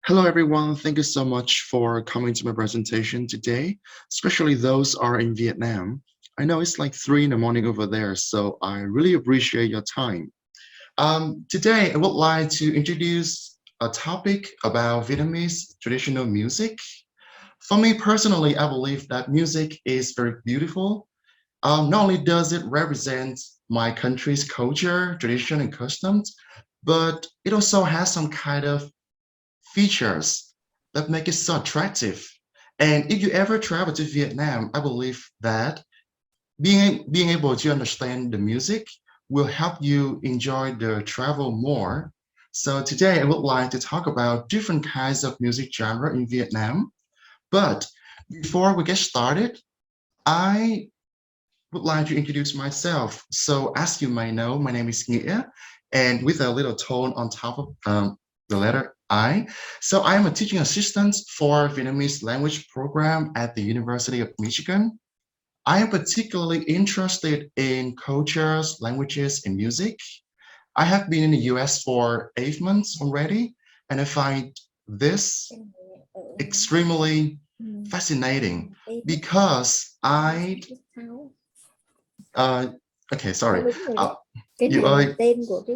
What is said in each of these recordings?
Hello, everyone. Thank you so much for coming to my presentation today, especially those are in Vietnam. I know it's like 3 in the morning over there, so I really appreciate your time. Today, I would like to introduce a topic about Vietnamese traditional music. For me personally, I believe that music is very beautiful. Not only does it represent my country's culture, tradition, and customs, but it also has some kind of features that make it so attractive. And if you ever travel to Vietnam, I believe that being able to understand the music will help you enjoy the travel more. So today I would like to talk about different kinds of music genre in Vietnam. But before we get started, I would like to introduce myself. So as you may know, my name is Nghĩa, and with a little tone on top of the letter I. So I am a teaching assistant for Vietnamese language program at the University of Michigan. I am particularly interested in cultures, languages, and music. I have been in the US for 8 months already, and I find this extremely fascinating because uh, okay, sorry. Đúng rồi đấy. Uh, Cái you này là ơi, tên của cái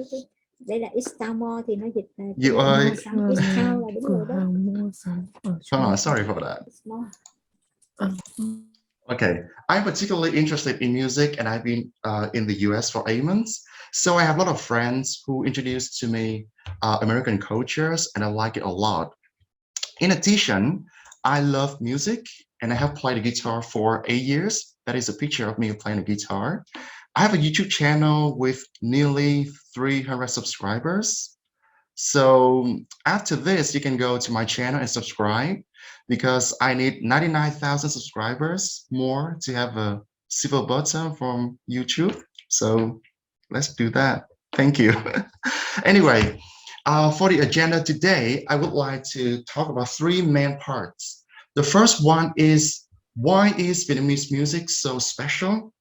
đây là Istanbul thì nó dịch là you ơi, mua sắm Istanbul là đúng cửa rồi đó. hàng mua sắm ở hold Trung on, sorry for that. Small. Ờ, Okay, I'm particularly interested in music and I've been in the US for 8 months. So I have a lot of friends who introduced to me American cultures and I like it a lot. In addition, I love music and I have played the guitar for 8 years. That is a picture of me playing the guitar. I have a YouTube channel with nearly 300 subscribers. So after this, you can go to my channel and subscribe because I need 99,000 subscribers more to have a silver button from YouTube. So let's do that. Thank you. Anyway, for the agenda today, I would like to talk about three main parts. The first one is why is Vietnamese music so special?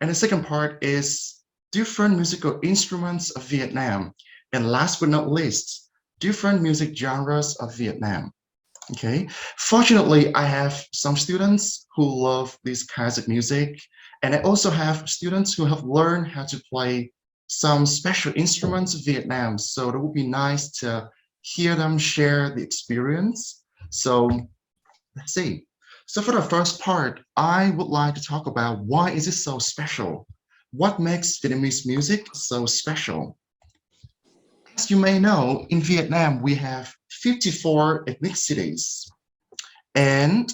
And the second part is different musical instruments of Vietnam. And last but not least, different music genres of Vietnam. Okay. Fortunately, I have some students who love these kinds of music. And I also have students who have learned how to play some special instruments of Vietnam. So it would be nice to hear them share the experience. So let's see. So for the first part, I would like to talk about why is it so special? What makes Vietnamese music so special? As you may know, in Vietnam, we have 54 ethnicities and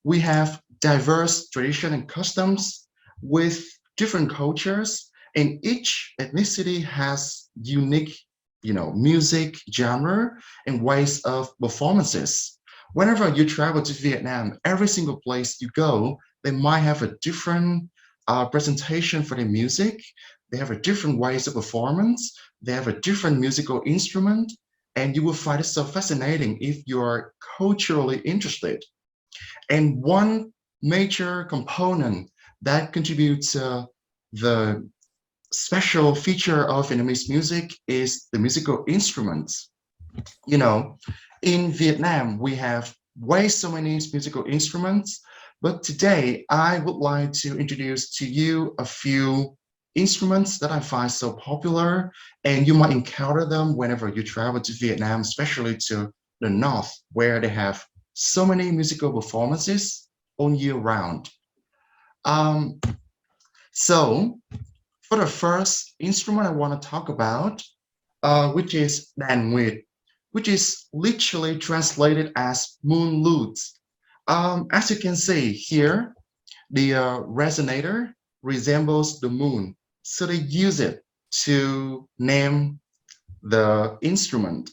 we have diverse tradition and customs with different cultures and each ethnicity has unique, music, genre and ways of performances. Whenever you travel to Vietnam, every single place you go, they might have a different presentation for the music. They have a different ways of performance. They have a different musical instrument, and you will find it so fascinating if you are culturally interested. And one major component that contributes to the special feature of Vietnamese music is the musical instruments. You know, in Vietnam, we have way so many musical instruments, but today I would like to introduce to you a few instruments that I find so popular, and you might encounter them whenever you travel to Vietnam, especially to the north, where they have so many musical performances all year round. Um, so for the first instrument I want to talk about, which is đàn nguyệt, which is literally translated as moon lutes. As you can see here, the resonator resembles the moon, so they use it to name the instrument.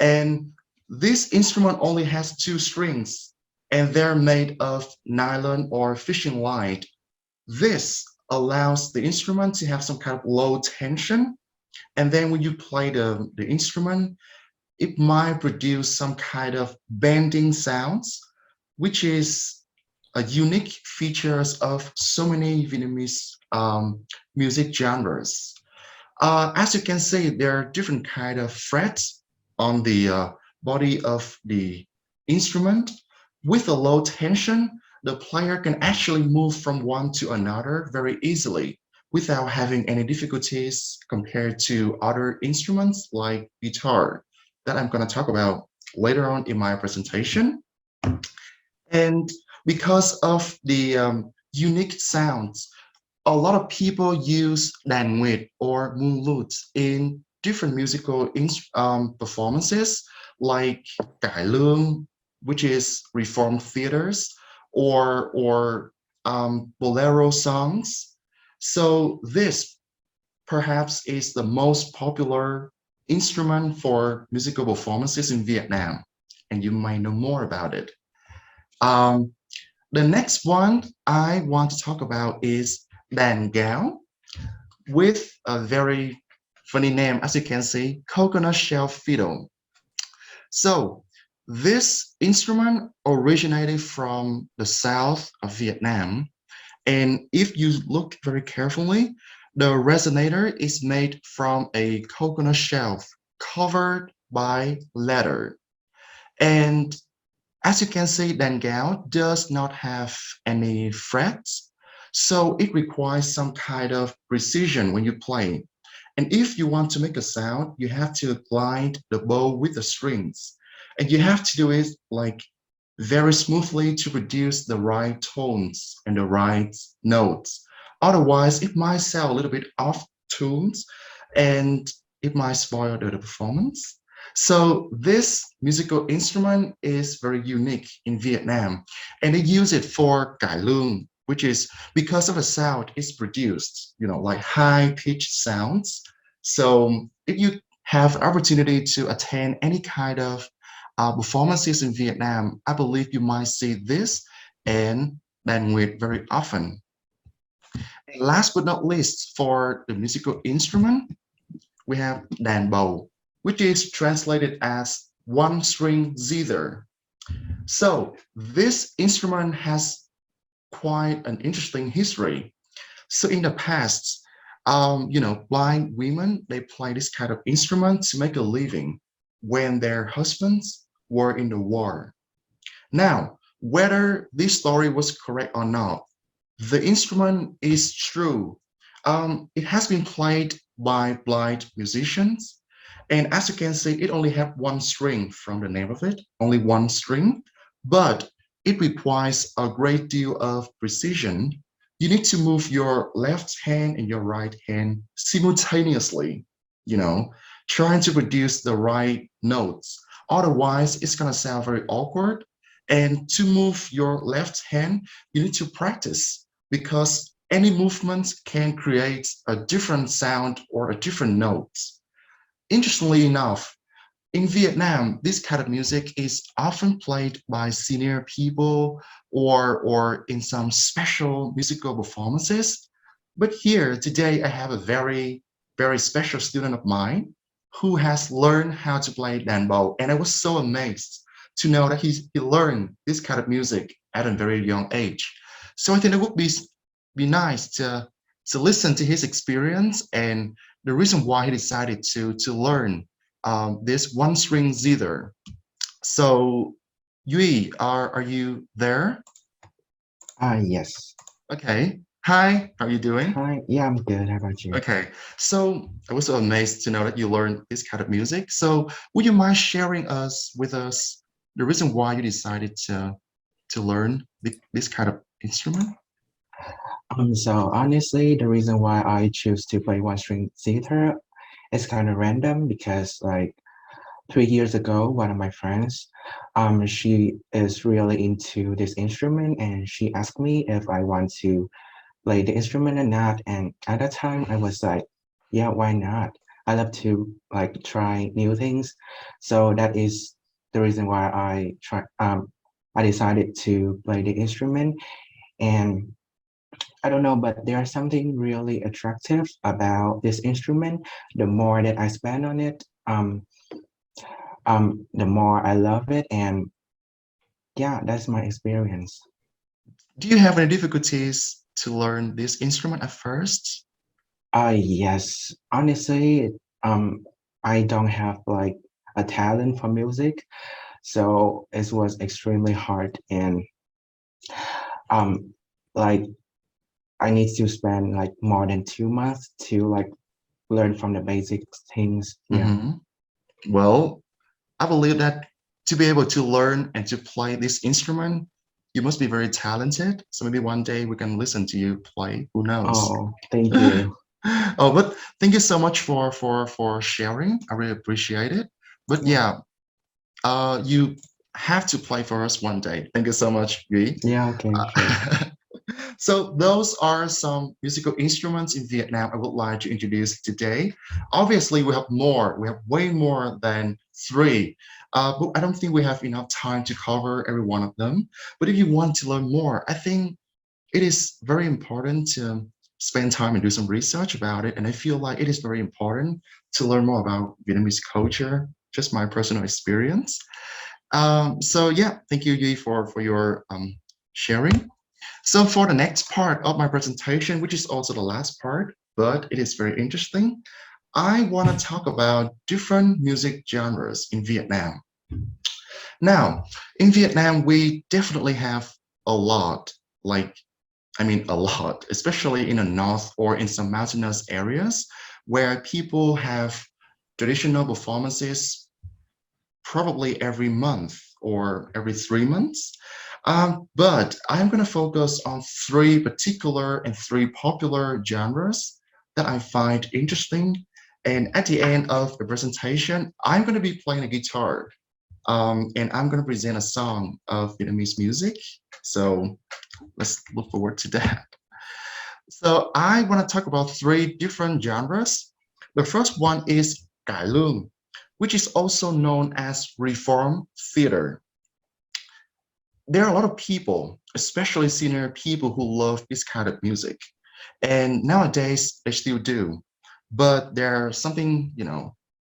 And this instrument only has two strings, and they're made of nylon or fishing line. This allows the instrument to have some kind of low tension. And then when you play the instrument, it might produce some kind of bending sounds, which is a unique features of so many Vietnamese music genres. As you can see, there are different kind of frets on the body of the instrument. With a low tension, the player can actually move from one to another very easily without having any difficulties compared to other instruments like guitar that I'm going to talk about later on in my presentation. And because of the unique sounds, a lot of people use đàn nguyệt or moon lutes in different musical performances like cải lương, which is reformed theaters, or bolero songs. So this perhaps is the most popular instrument for musical performances in Vietnam, and you might know more about it. Um, the next one I want to talk about is đàn gáo, with a very funny name, as you can see, coconut shell fiddle. So this instrument originated from the south of Vietnam, and if you look very carefully, the resonator is made from a coconut shell covered by leather. And as you can see, đàn gáo does not have any frets, so it requires some kind of precision when you play. And if you want to make a sound, you have to glide the bow with the strings. And you have to do it like very smoothly to produce the right tones and the right notes. Otherwise, it might sound a little bit off tunes and it might spoil the performance. So this musical instrument is very unique in Vietnam, and they use it for cải lương, which is because of the sound it's produced, like high pitched sounds. So if you have an opportunity to attend any kind of performances in Vietnam, I believe you might see this and đàn nguyệt very often. And last but not least, for the musical instrument, we have đàn bầu, which is translated as one string zither. So this instrument has quite an interesting history. So in the past, blind women, they play this kind of instrument to make a living when their husbands were in the war. Now, whether this story was correct or not, the instrument is true. It has been played by blind musicians, and as you can see, it only has one string from the name of it, only one string, but it requires a great deal of precision. You need to move your left hand and your right hand simultaneously, trying to produce the right notes. Otherwise, it's going to sound very awkward. And to move your left hand, you need to practice, because any movement can create a different sound or a different note. Interestingly enough, in Vietnam, this kind of music is often played by senior people or in some special musical performances. But here today, I have a very, very special student of mine who has learned how to play đàn bầu. And I was so amazed to know that he learned this kind of music at a very young age. So I think it would be nice to listen to his experience and the reason why he decided to learn this one string zither. So Yui, are you there? Yes. Okay. Hi, how are you doing? Hi. Yeah, I'm good. How about you? Okay, so I was so amazed to know that you learned this kind of music. So would you mind sharing with us the reason why you decided to learn this kind of instrument? So honestly, the reason why I choose to play one string theater is kind of random because like 3 years ago, one of my friends, she is really into this instrument and she asked me if I want to play the instrument or not. And at that time I was like, yeah, why not? I love to like try new things. So that is the reason why I decided to play the instrument. And I don't know, but there's something really attractive about this instrument. The more that I spend on it, the more I love it. And yeah, that's my experience. Do you have any difficulties to learn this instrument at first? Yes, honestly, I don't have like a talent for music, so it was extremely hard and um like I need to spend like more than 2 months to like learn from the basic things. Yeah. Mhm. Well, I believe that to be able to learn and to play this instrument, you must be very talented. So maybe one day we can listen to you play. Who knows? Oh, thank you. Oh, but thank you so much for sharing. I really appreciate it. But Yeah. yeah, you have to play for us one day. Thank you so much, Yui. Yeah, okay, sure. So those are some musical instruments in Vietnam I would like to introduce today. Obviously, we have more. We have way more than three. But I don't think we have enough time to cover every one of them. But if you want to learn more, I think it is very important to spend time and do some research about it. And I feel like it is very important to learn more about Vietnamese culture, just my personal experience. So yeah, thank you, Yi, for your sharing. So for the next part of my presentation, which is also the last part, but it is very interesting, I want to talk about different music genres in Vietnam. Now, in Vietnam, we definitely have a lot, like, I mean, a lot, especially in the north or in some mountainous areas where people have traditional performances probably every month or every 3 months. But I'm going to focus on three particular and three popular genres that I find interesting. And at the end of the presentation, I'm going to be playing a guitar and I'm going to present a song of Vietnamese music. So let's look forward to that. So I want to talk about three different genres. The first one is cải lương, which is also known as reform theater. There are a lot of people, especially senior people, who love this kind of music. And nowadays they still do. But there's something,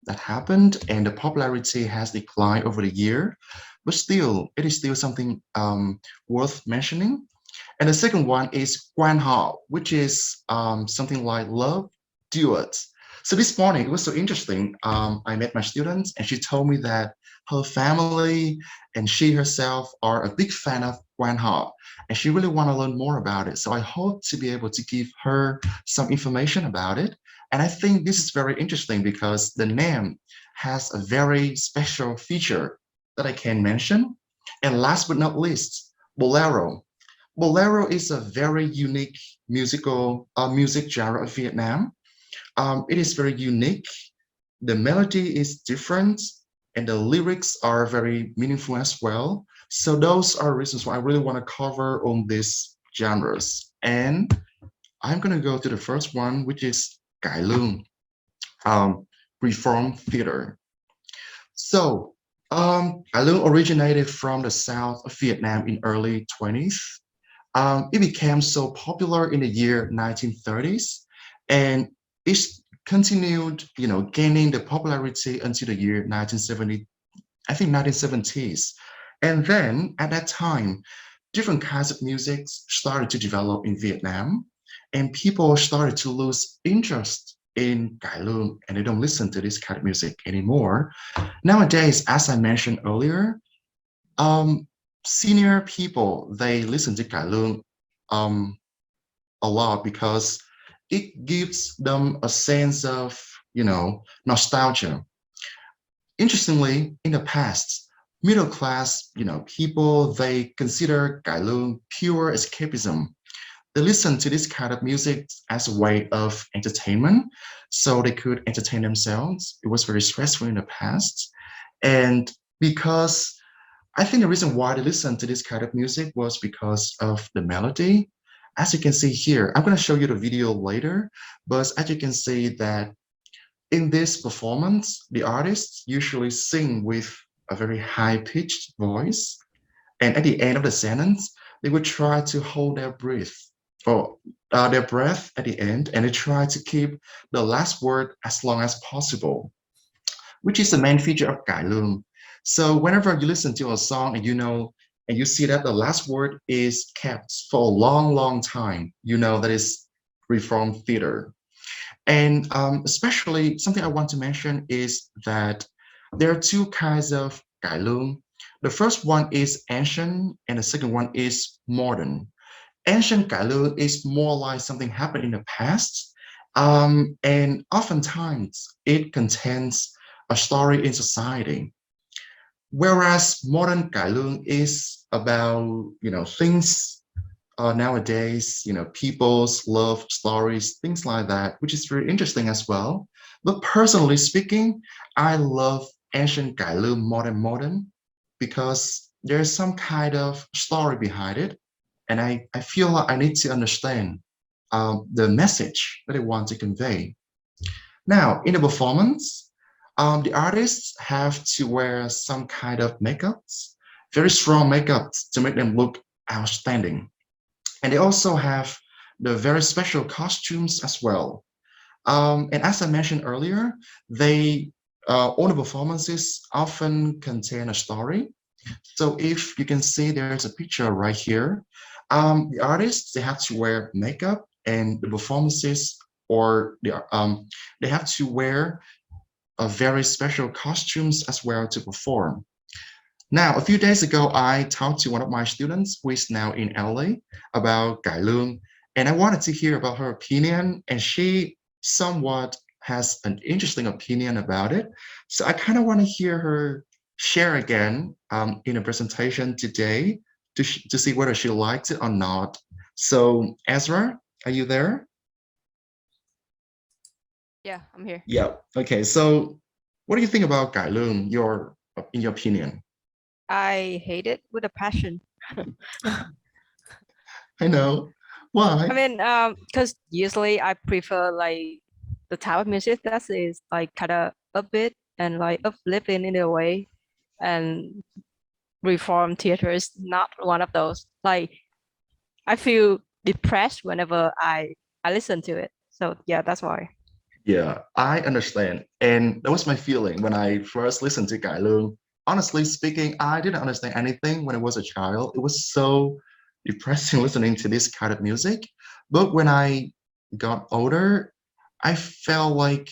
that happened and the popularity has declined over the year. But still, it is still something worth mentioning. And the second one is Quan, which is something like love duets. So this morning it was so interesting. I met my students and she told me that her family and she herself are a big fan of Quan, and she really want to learn more about it. So I hope to be able to give her some information about it. And I think this is very interesting because the name has a very special feature that I can mention. And last but not least, Bolero. Bolero is a very unique music genre of Vietnam. It is very unique. The melody is different, and the lyrics are very meaningful as well. So those are reasons why I really want to cover on these genres. And I'm gonna go to the first one, which is cải lương, reform theater. So cải lương originated from the south of Vietnam in early 20th. It became so popular in the year 1930s, and it continued, gaining the popularity until the year 1970, I think 1970s. And then at that time, different kinds of music started to develop in Vietnam, and people started to lose interest in cải lương, and they don't listen to this kind of music anymore. Nowadays, as I mentioned earlier, um, senior people, they listen to cải lương um, a lot because it gives them a sense of, nostalgia. Interestingly, in the past, middle class, people, they consider cải lương pure escapism. They listen to this kind of music as a way of entertainment, so they could entertain themselves. It was very stressful in the past. And because I think the reason why they listened to this kind of music was because of the melody. As you can see here, I'm going to show you the video later, but as you can see that in this performance, the artists usually sing with a very high-pitched voice, and at the end of the sentence, they would try to hold their breath or their breath at the end, and they try to keep the last word as long as possible, which is the main feature of cải lương. So whenever you listen to a song and and you see that the last word is kept for a long, long time, that is reform theater. And especially something I want to mention is that There are two kinds of cải lương. The first one is ancient, and the second one is modern. Ancient cải lương is more like something happened in the past, and oftentimes it contains a story in society. Whereas modern cải lương is about things nowadays, people's love stories, things like that, which is very interesting as well. But personally speaking, I love ancient cải lương modern because there's some kind of story behind it, and I feel like I need to understand the message that I want to convey. Now, in the performance, the artists have to wear some kind of makeups, very strong makeups to make them look outstanding. And they also have the very special costumes as well. And as I mentioned earlier, they all the performances often contain a story. So if you can see, there's a picture right here. The artists, they have to wear makeup, and the performances, or they have to wear a very special costumes as well to perform. Now, a few days ago, I talked to one of my students who is now in LA about cải lương, and I wanted to hear about her opinion, and she somewhat has an interesting opinion about it. So I kind of want to hear her share again in a presentation today to see whether she likes it or not. So Ezra, are you there? Yeah, I'm here. Yeah. Okay. So what do you think about cải lương, in your opinion? I hate it with a passion. I know. Why? I mean, because usually I prefer like the type of music that is like kind of upbeat and like uplifting in a way, and reform theater is not one of those. Like I feel depressed whenever I listen to it. So yeah, that's why. Yeah, I understand. And that was my feeling when I first listened to cải lương. Honestly speaking, I didn't understand anything when I was a child. It was so depressing listening to this kind of music. But when I got older, I felt like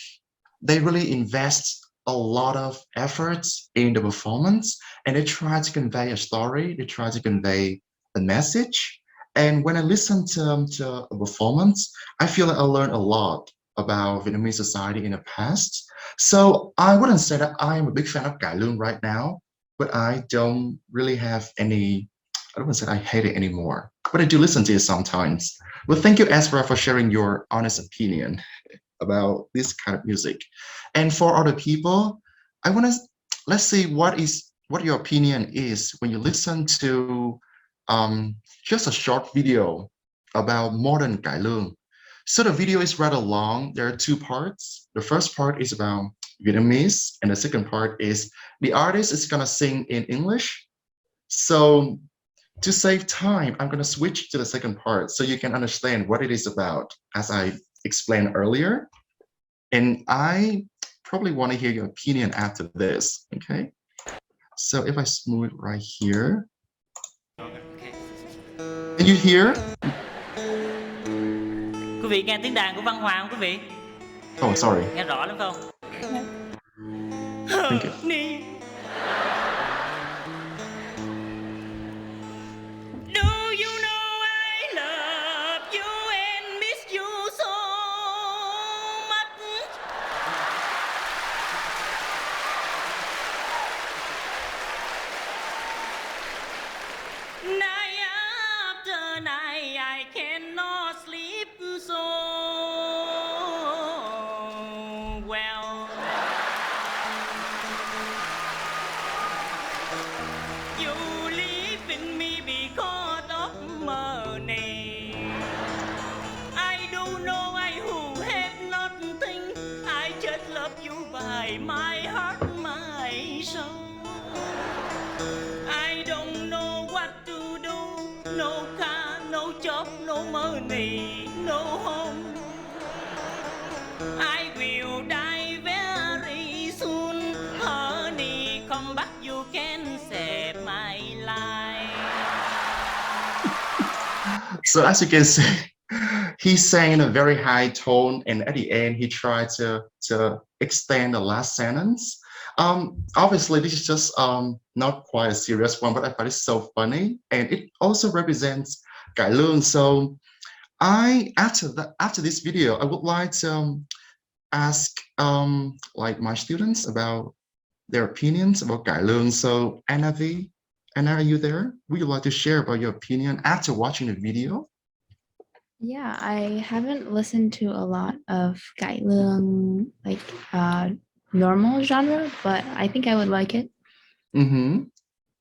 they really invest a lot of efforts in the performance, and they try to convey a story, they try to convey a message. And when I listen to a performance, I feel like I learned a lot about Vietnamese society in the past. So I wouldn't say that I am a big fan of cải lương right now, but I don't really have any, I don't want to say I hate it anymore, but I do listen to it sometimes. Well, thank you, Ezra, for sharing your honest opinion about this kind of music. And for other people, let's see what your opinion is when you listen to just a short video about modern cải lương. So the video is rather long. There are two parts. The first part is about Vietnamese, and the second part is the artist is gonna sing in English. So to save time, I'm gonna switch to the second part so you can understand what it is about, as I explained earlier. And I probably want to hear your opinion after this, okay? So if I smooth right here, can you hear? Quý vị nghe tiếng đàn của Văn Hoàng không quý vị? Oh, sorry. Nghe rõ lắm không? Thank you. Do you know I love you and miss you so much? Night after night I cannot sleep so well. You live in me because of money. I don't know who have nothing. I just love you by my heart, my soul. I don't know what to do. No car, no job, no money, no home. I will die very soon. Honey, come back, you can save my life. So as you can see, he sang in a very high tone, and at the end, he tried to extend the last sentence. Obviously, this is just not quite a serious one, but I find it so funny, and it also represents cải lương. So after this video, I would like to ask like my students about their opinions about cải lương. So Anna, are you there? Would you like to share about your opinion after watching the video? Yeah, I haven't listened to a lot of cải lương, like normal genre, but I think I would like it. Mm-hmm.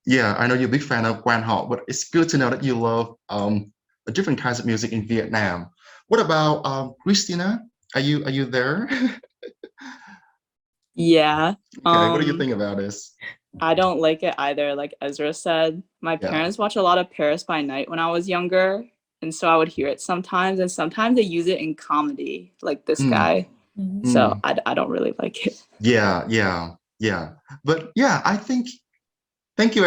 Yeah, I know you're a big fan of Quan, but it's good to know that you love the different kinds of music in Vietnam. What about Christina? Are you there? Yeah. Okay, what do you think about this? I don't like it either. Like Ezra said, my Yeah. parents watch a lot of Paris by Night when I was younger. And so I would hear it sometimes. And sometimes they use it in comedy, like this guy. So I don't really like it. Yeah. But yeah, I think thank you,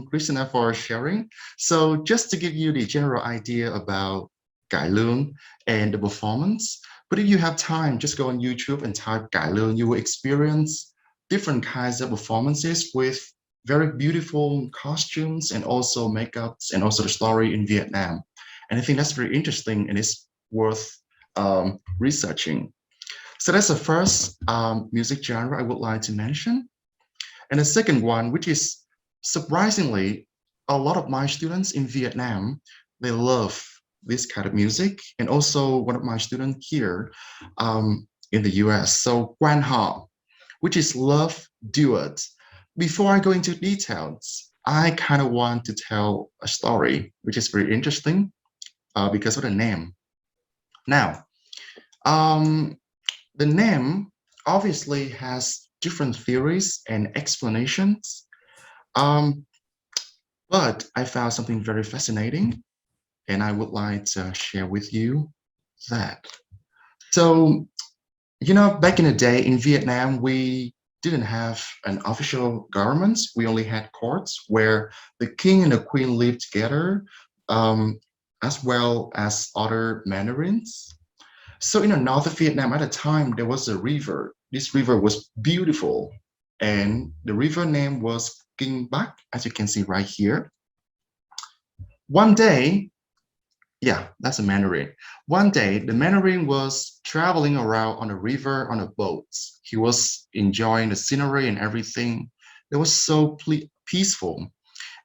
Christina, for sharing. So just to give you the general idea about cải lương and the performance, but if you have time, just go on YouTube and type cải lương. You will experience different kinds of performances with very beautiful costumes and also makeups and also the story in Vietnam. And I think that's very interesting and it's worth researching. So that's the first music genre I would like to mention. And the second one, which is surprisingly, a lot of my students in Vietnam, they love this kind of music. And also one of my students here in the US. So Quan, which is love duet. Before I go into details, I kind of want to tell a story, which is very interesting because of the name. Now, the name obviously has different theories and explanations. But I found something very fascinating, and I would like to share with you that. So, back in the day in Vietnam, we didn't have an official government. We only had courts where the king and the queen lived together, as well as other mandarins. So in the north of Vietnam at the time, there was a river. This river was beautiful, and the river name was Kinh Bắc, as you can see right here. One day, yeah, that's a Mandarin. One day, the Mandarin was traveling around on a river on a boat. He was enjoying the scenery and everything. It was so peaceful.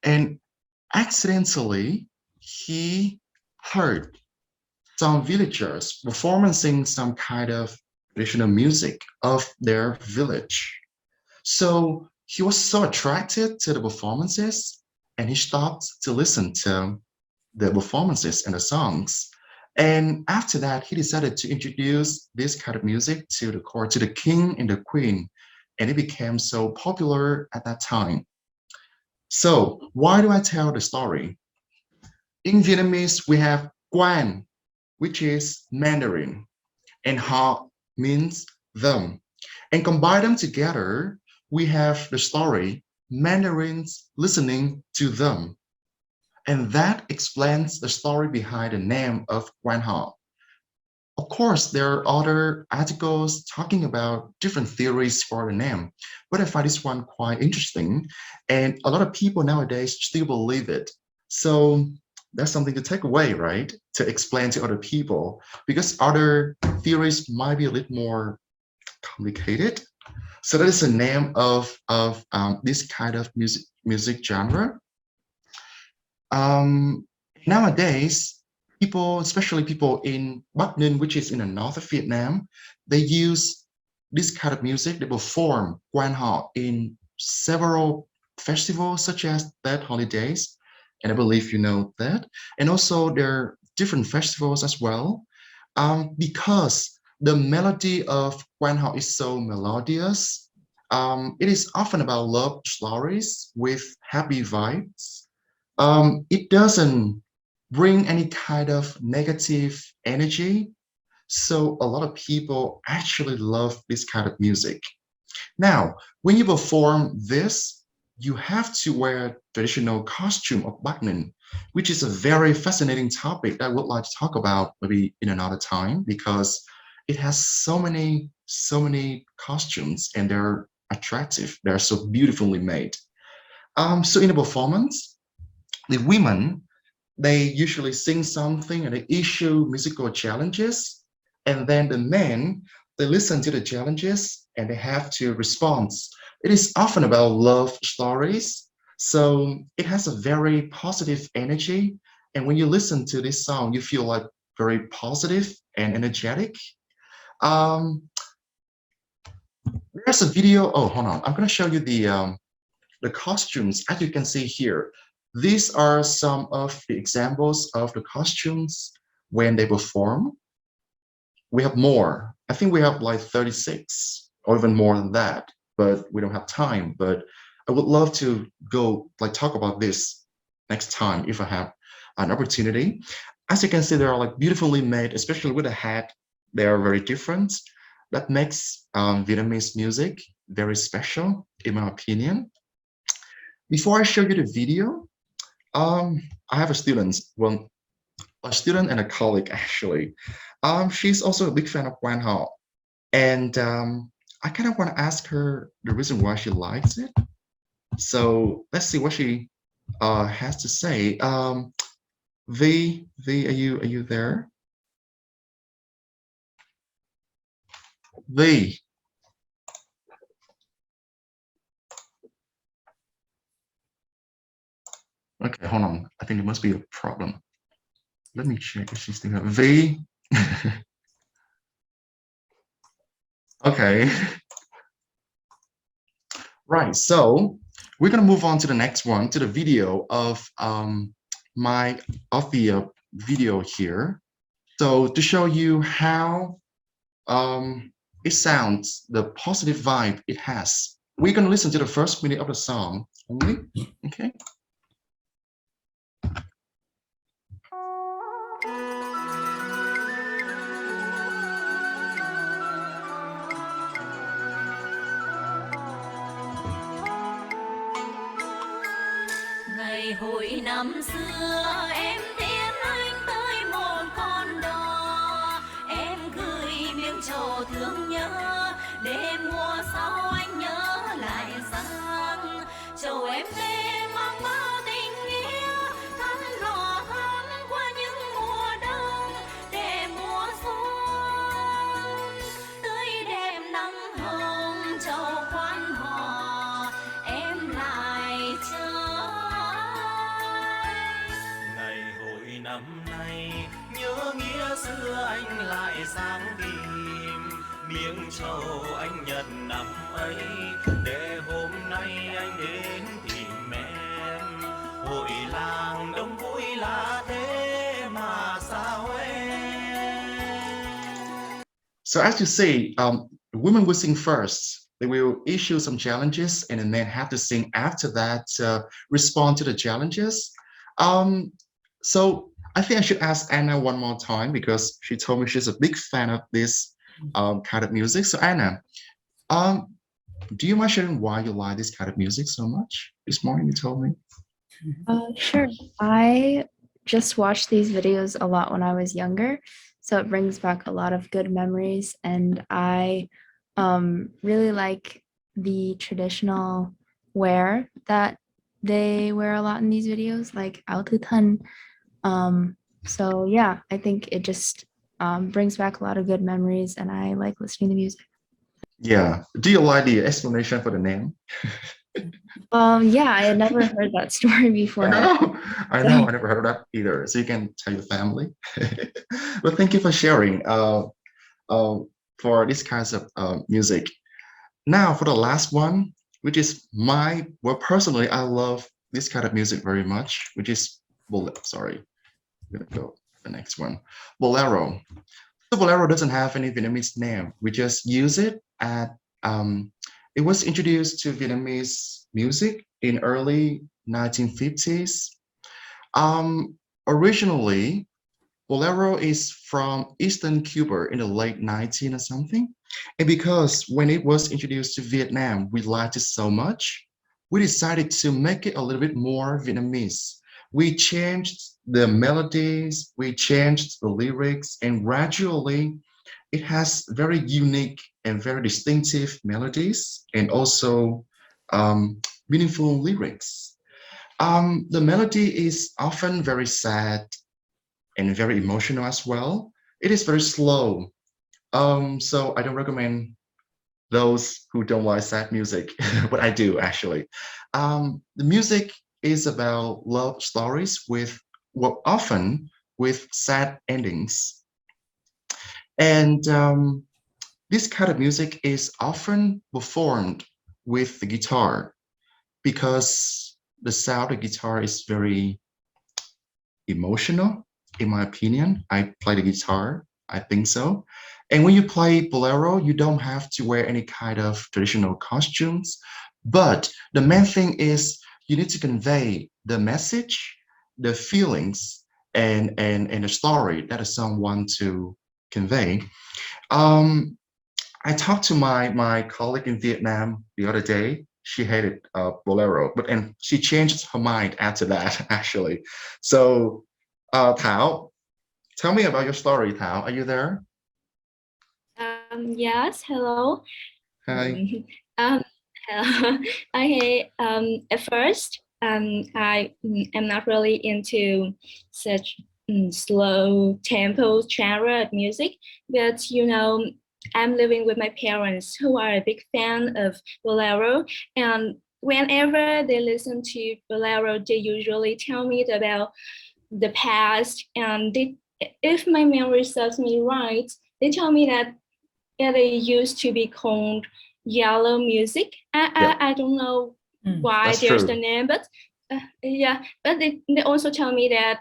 And accidentally, he heard some villagers performing some kind of traditional music of their village. So he was so attracted to the performances and he stopped to listen to the performances and the songs. And after that, he decided to introduce this kind of music to the court, to the king and the queen. And it became so popular at that time. So why do I tell the story? In Vietnamese, we have Quan, which is Mandarin, and Ha means them. And combine them together, we have the story Mandarins listening to them. And that explains the story behind the name of Quan Ha. Of course, there are other articles talking about different theories for the name, but I find this one quite interesting. And a lot of people nowadays still believe it. So that's something to take away, right? To explain to other people, because other theories might be a little more complicated. So that is the name of this kind of music genre. Nowadays, people, especially people in Bắc Ninh, which is in the north of Vietnam, they use this kind of music. They perform Quan Họ in several festivals, such as Tết holidays, and I believe you know that. And also there are different festivals as well, because the melody of Quan Họ is so melodious. It is often about love stories with happy vibes. It doesn't bring any kind of negative energy. So a lot of people actually love this kind of music. Now, when you perform this, you have to wear traditional costume of Bắc Ninh, which is a very fascinating topic that I would like to talk about maybe in another time, because it has so many costumes and they're attractive. They're so beautifully made. So in the performance, the women, they usually sing something and they issue musical challenges, and then the men, they listen to the challenges and they have to respond. It is often about love stories, so it has a very positive energy, and when you listen to this song you feel like very positive and energetic. um there's a video. Oh, hold on, I'm going to show you the costumes. As you can see here, these are some of the examples of the costumes when they perform. We have more. I think we have like 36 or even more than that, but we don't have time. But I would love to go like talk about this next time if I have an opportunity. As you can see, they are like beautifully made, especially with the hat. They are very different. That makes Vietnamese music very special, in my opinion. Before I show you the video, I have a student, well, a student and a colleague actually. She's also a big fan of Quan, and I kind of want to ask her the reason why she likes it. So let's see what she has to say. V, are you there? V. Okay, hold on. I think there must be a problem. Let me check if she's still here. V. Okay. Right, so we're gonna move on to the next one, to the video of the video here. So to show you how it sounds, the positive vibe it has, we're gonna listen to the first minute of the song only. Okay. Ngày hội năm xưa em tiễn anh tới một con đò, em gửi miếng trầu thương nhớ để mùa sau anh nhớ lại rằng trầu em về mang bao tình nghĩa thắm đỏ thắm qua những mùa đông để mùa xuân tươi đẹp nắng hồng trầu quan họ em lại chờ. Năm nay nhớ nghĩa xưa anh lại sáng tìm miếng trầu anh nhận năm ấy để hôm nay anh đến tìm em. Hội làng đông vui là thế mà sao em. So as you see, women will sing first. They will issue some challenges, and the men have to sing after that, respond to the challenges. So I think I should ask Anna one more time because she told me she's a big fan of this kind of music. So Anna, do you mind sharing why you like this kind of music so much? This morning you told me. Sure. I just watched these videos a lot when I was younger, so it brings back a lot of good memories, and I really like the traditional wear that they wear a lot in these videos, like áo thư thân. So yeah, I think it just brings back a lot of good memories, and I like listening to music. Yeah. Do you like the explanation for the name? Yeah, I had never heard that story before. I know, I never heard of that either. So you can tell your family. But thank you for sharing for these kinds of music. Now for the last one, which is well, personally, I love this kind of music very much, which is, well, sorry, I'm gonna go to the next one. Bolero. So Bolero doesn't have any Vietnamese name. We just use it at, it was introduced to Vietnamese music in early 1950s. Originally, Bolero is from Eastern Cuba in the late 19 or something. And because when it was introduced to Vietnam, we liked it so much, we decided to make it a little bit more Vietnamese. We changed the melodies, we changed the lyrics, and gradually it has very unique and very distinctive melodies and also meaningful lyrics. The melody is often very sad and very emotional as well. It is very slow. So I don't recommend those who don't like sad music, but I do actually. The music is about love stories with, well, often with sad endings. And this kind of music is often performed with the guitar because the sound of the guitar is very emotional, in my opinion. I play the guitar, I think so. And when you play Bolero, you don't have to wear any kind of traditional costumes. But the main thing is you need to convey the message, the feelings, and the story that a song wants to convey. Um, I talked to my colleague in Vietnam the other day. She hated Bolero, and she changed her mind after that, actually. So, Thảo, tell me about your story, Thảo. Are you there? Yes, hello. Hi. Hello. Okay, at first, I am not really into such slow tempo genre of music, but I'm living with my parents who are a big fan of Bolero, and whenever they listen to Bolero, they usually tell me about the past, and if my memory serves me right, they tell me that it used to be called yellow music. I don't know why That's there's true. the name, but yeah, but they also tell me that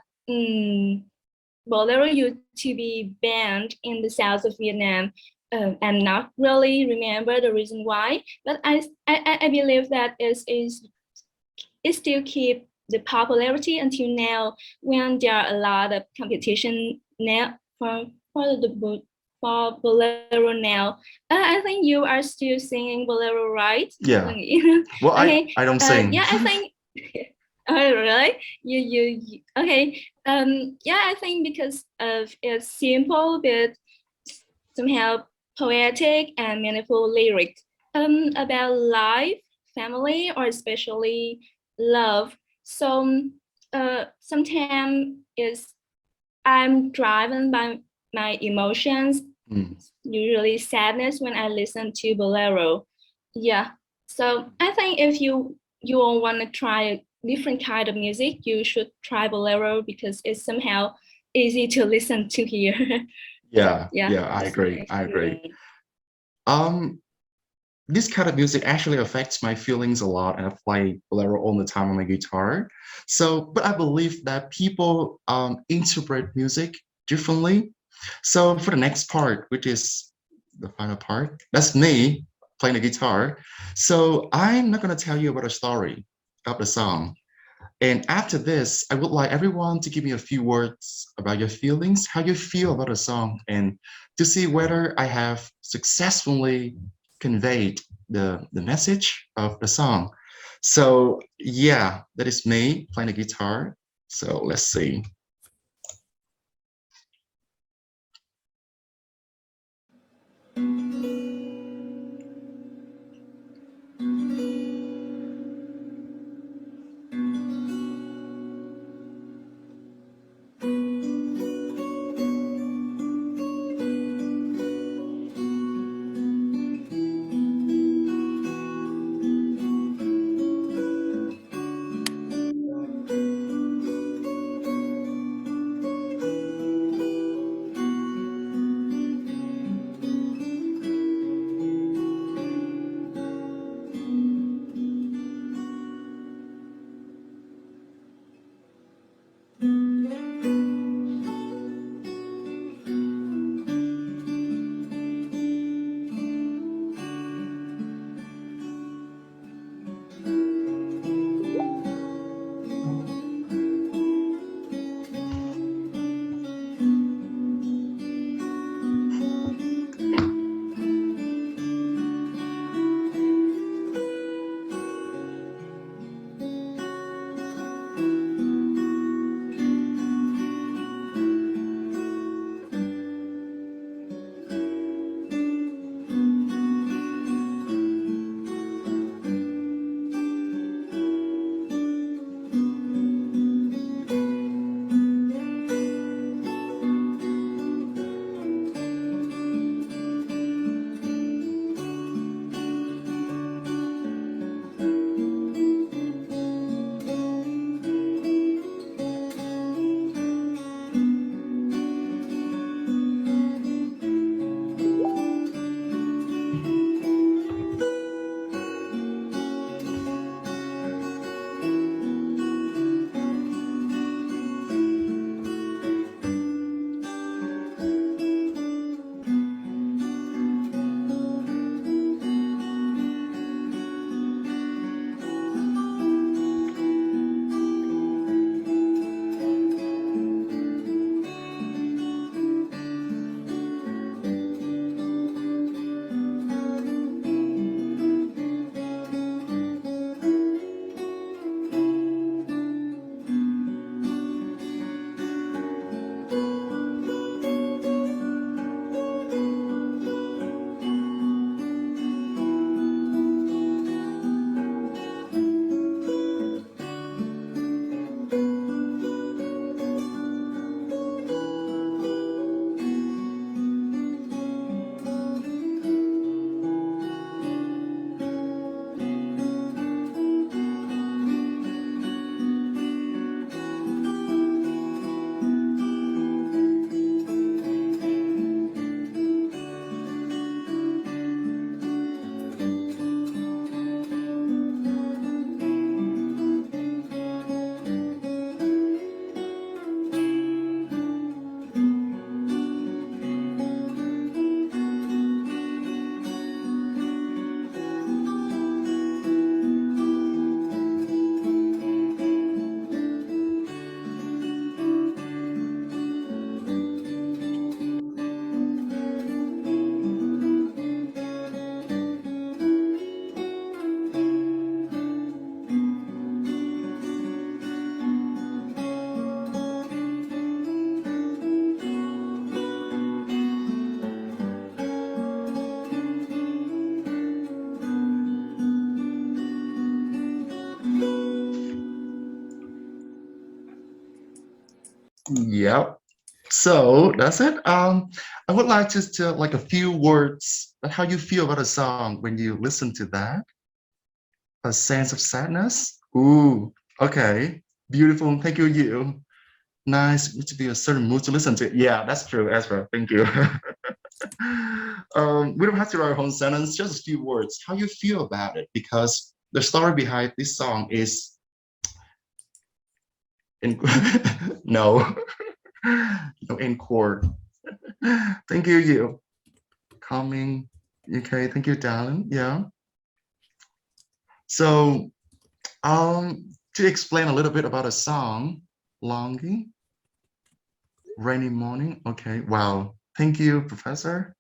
Bolero used to be banned in the south of Vietnam. I'm not really remember the reason why, but I believe that it still keep the popularity until now when there are a lot of competition now for Bolero now. I think you are still singing Bolero, right? Yeah. Well, Okay. I don't sing. Yeah, I think. Oh, really? You okay? Yeah, I think because of its simple but somehow poetic and meaningful lyrics about life, family, or especially love. So sometimes is I'm driven by my emotions, usually sadness when I listen to Bolero. Yeah. So I think if you want to try a different kind of music, you should try Bolero because it's somehow easy to listen to here. Yeah, Yeah. yeah, I agree. I agree. This kind of music actually affects my feelings a lot, and I play Bolero all the time on my guitar. So, but I believe that people interpret music differently. So for the next part, which is the final part, that's me playing the guitar. So I'm not going to tell you about the story of the song. And after this, I would like everyone to give me a few words about your feelings, how you feel about the song, and to see whether I have successfully conveyed the message of the song. So yeah, that is me playing the guitar. So let's see. Yep. So that's it. I would like just to like a few words on how you feel about a song when you listen to that. A sense of sadness. Ooh, okay. Beautiful. Thank you, you. Nice to be a certain mood to listen to. Yeah, that's true, Ezra. Thank you. We don't have to write a whole sentence, just a few words. How you feel about it? Because the story behind this song is in no, no in chord. Thank you, you. Coming. Okay, thank you, darling. Yeah. So, to explain a little bit about a song, Longing, Rainy Morning. Okay, wow. Thank you, Professor.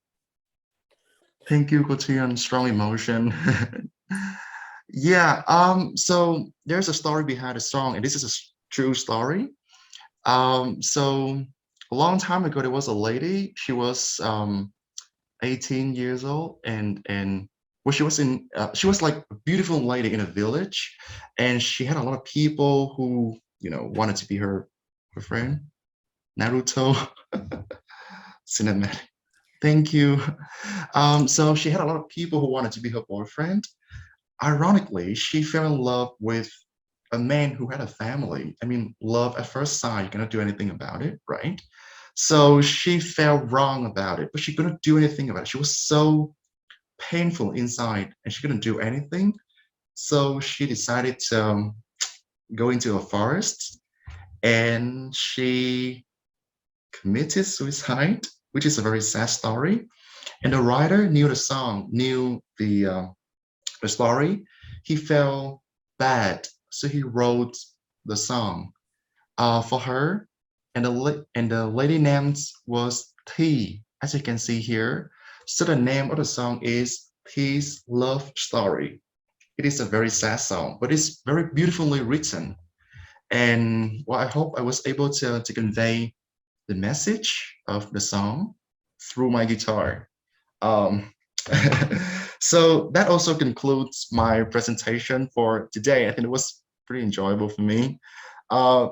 Thank you, Kotian. Strong emotion. Yeah, so there's a story behind the song, and this is a true story. So a long time ago, there was a lady. She was 18 years old, and well, she was like a beautiful lady in a village, and she had a lot of people who wanted to be her friend. Naruto cinematic. Thank you. So she had a lot of people who wanted to be her boyfriend. Ironically, she fell in love with a man who had a family. I mean, love at first sight, you cannot do anything about it, right? So she felt wrong about it, but she couldn't do anything about it. She was so painful inside and she couldn't do anything. So she decided to go into a forest and she committed suicide, which is a very sad story. And the writer knew the song, knew the story. He felt bad, so he wrote the song for her. And the lady name was T, as you can see here. So the name of the song is T's Love Story. It is a very sad song, but it's very beautifully written. And well, I hope I was able to convey the message of the song through my guitar. Um, so that also concludes my presentation for today. I think it was pretty enjoyable for me. Uh,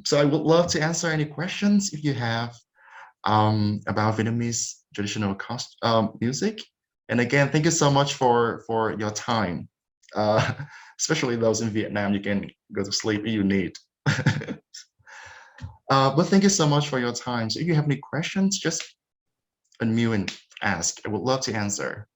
so I would love to answer any questions if you have about Vietnamese traditional music. And again, thank you so much for your time. Especially those in Vietnam, you can go to sleep if you need. But thank you so much for your time. So if you have any questions, just unmute and ask. I would love to answer.